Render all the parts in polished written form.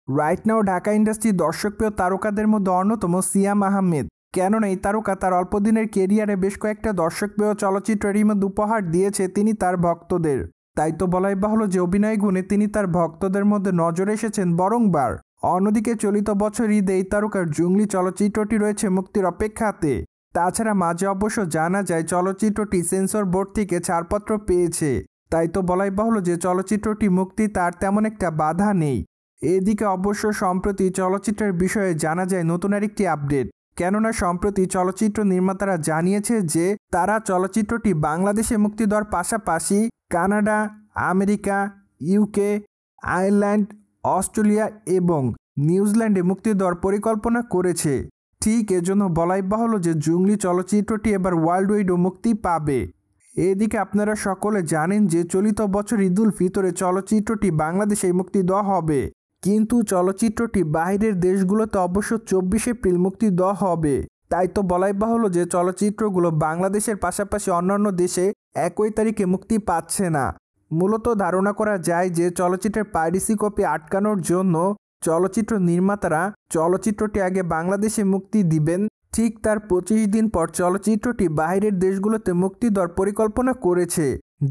Right now Dhaka ইন্ডাস্ট্রির দর্শকপ্রিয় তারকাদের মধ্যে অন্যতম সিয়াম আহমেদ। কেননা এই তারকা তার অল্প দিনের কেরিয়ারে বেশ কয়েকটা দর্শকপ্রিয় চলচ্চিত্রের মধ্যে উপহার দিয়েছে তিনি তার ভক্তদের। তাই তো বলাই বাহুল্য যে অভিনয় গুণে তিনি তার ভক্তদের মধ্যে নজরে এসেছেন বরংবার। অন্যদিকে চলিত বছর ঈদে এই তারকার জঙ্গলি চলচ্চিত্রটি রয়েছে মুক্তির অপেক্ষাতে। তাছাড়া মাঝে অবশ্য জানা যায় চলচ্চিত্রটি সেন্সর বোর্ড থেকে ছাড়পত্র পেয়েছে। তাই তো বলাই বাহুল্য যে চলচ্চিত্রটি মুক্তি তার তেমন একটা বাধা নেই। এদিকে অবশ্য সম্প্রতি চলচ্চিত্রের বিষয়ে জানা যায় নতুন আরেকটি আপডেট। কেননা সম্প্রতি চলচ্চিত্র নির্মাতারা জানিয়েছে যে তারা চলচ্চিত্রটি বাংলাদেশে মুক্তি দেওয়ার পাশাপাশি Canada, America, UK, Ireland, Australia এবং নিউজিল্যান্ডে মুক্তি দেওয়ার পরিকল্পনা করেছে। ঠিক এজন্য বলাই বাহুল্য যে জঙ্গলি চলচ্চিত্রটি এবার ওয়ার্ল্ড ওয়াইডও মুক্তি পাবে। এদিকে আপনারা সকলে জানেন যে চলিত বছর ঈদুল ফিতরে চলচ্চিত্রটি বাংলাদেশে মুক্তি দেওয়া হবে, কিন্তু চলচ্চিত্রটি বাইরের দেশগুলোতে অবশ্য 24 এপ্রিল মুক্তি দেওয়া হবে। তাই তো বলাই বাহুল্য যে চলচ্চিত্রগুলো বাংলাদেশের পাশাপাশি অন্যান্য দেশে একই তারিখে মুক্তি পাচ্ছে না। মূলত ধারণা করা যায় যে চলচ্চিত্রের পাইরেসি কপি আটকানোর জন্য চলচ্চিত্র নির্মাতারা চলচ্চিত্রটি আগে বাংলাদেশে মুক্তি দিবেন, ঠিক তার 25 দিন পর চলচ্চিত্রটি বাইরের দেশগুলোতে মুক্তি দেওয়ার পরিকল্পনা করেছে।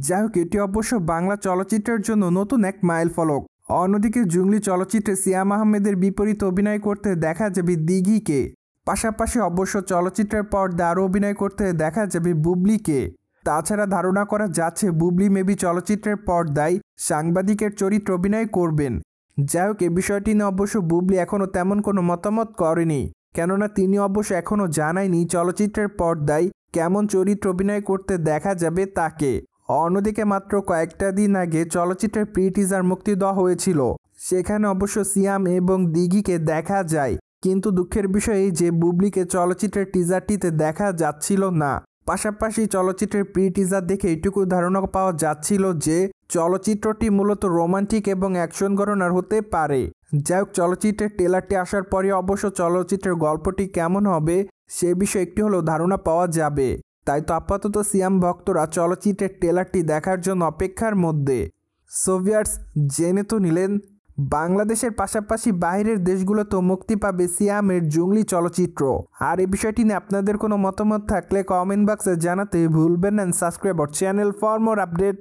যাই হোক, এটি অবশ্য বাংলা চলচ্চিত্রের জন্য নতুন এক মাইলফলক। অন্যদিকে জঙ্গলি চলচ্চিত্রে সিয়াম আহমেদের বিপরীতে অভিনয় করতে দেখা যাবে দিঘিকে। পাশাপাশি অবশ্য চলচ্চিত্রের পর্দায় আরও অভিনয় করতে দেখা যাবে বুবলিকে। তাছাড়া ধারণা করা যাচ্ছে বুবলি মেবি চলচ্চিত্রের পর্দায় সাংবাদিকের চরিত্র অভিনয় করবেন। যাই হোক, এ বিষয়টি নিয়ে অবশ্য বুবলি এখনও তেমন কোনো মতামত করেনি, কেননা তিনি অবশ্য এখনও জানায়নি চলচ্চিত্রের পর্দায় কেমন চরিত্র অভিনয় করতে দেখা যাবে তাকে। অন্যদিকে মাত্র কয়েকটা দিন আগে চলচ্চিত্রের প্রি টিজার মুক্তি দেওয়া হয়েছিল, সেখানে অবশ্য সিয়াম এবং দিঘিকে দেখা যায়, কিন্তু দুঃখের বিষয় এই যে বুবলিকে চলচ্চিত্রের টিজারটিতে দেখা যাচ্ছিল না। পাশাপাশি চলচ্চিত্রের প্রি টিজার দেখে এটুকু ধারণা পাওয়া যাচ্ছিল যে চলচ্চিত্রটি মূলত রোমান্টিক এবং অ্যাকশন ঘরানার হতে পারে। যাই হোক, চলচ্চিত্রের ট্রেলারটি আসার পরে অবশ্য চলচ্চিত্রের গল্পটি কেমন হবে সে বিষয়ে একটি হলেও ধারণা পাওয়া যাবে। তাই তো আপাতত সিয়াম ভক্তরা চলচ্চিত্রের ট্রেলারটি দেখার জন্য অপেক্ষার মধ্যে। সো ভিউয়ার্স, জেনে তো নিলেন বাংলাদেশের পাশাপাশি বাইরের দেশগুলোতেও মুক্তি পাবে সিয়ামের জঙ্গলি চলচ্চিত্র। আর এই বিষয়টি নিয়ে আপনাদের কোনো মতামত থাকলে কমেন্ট বক্সে জানাতে ভুলবেন না। Subscribe our channel for more update.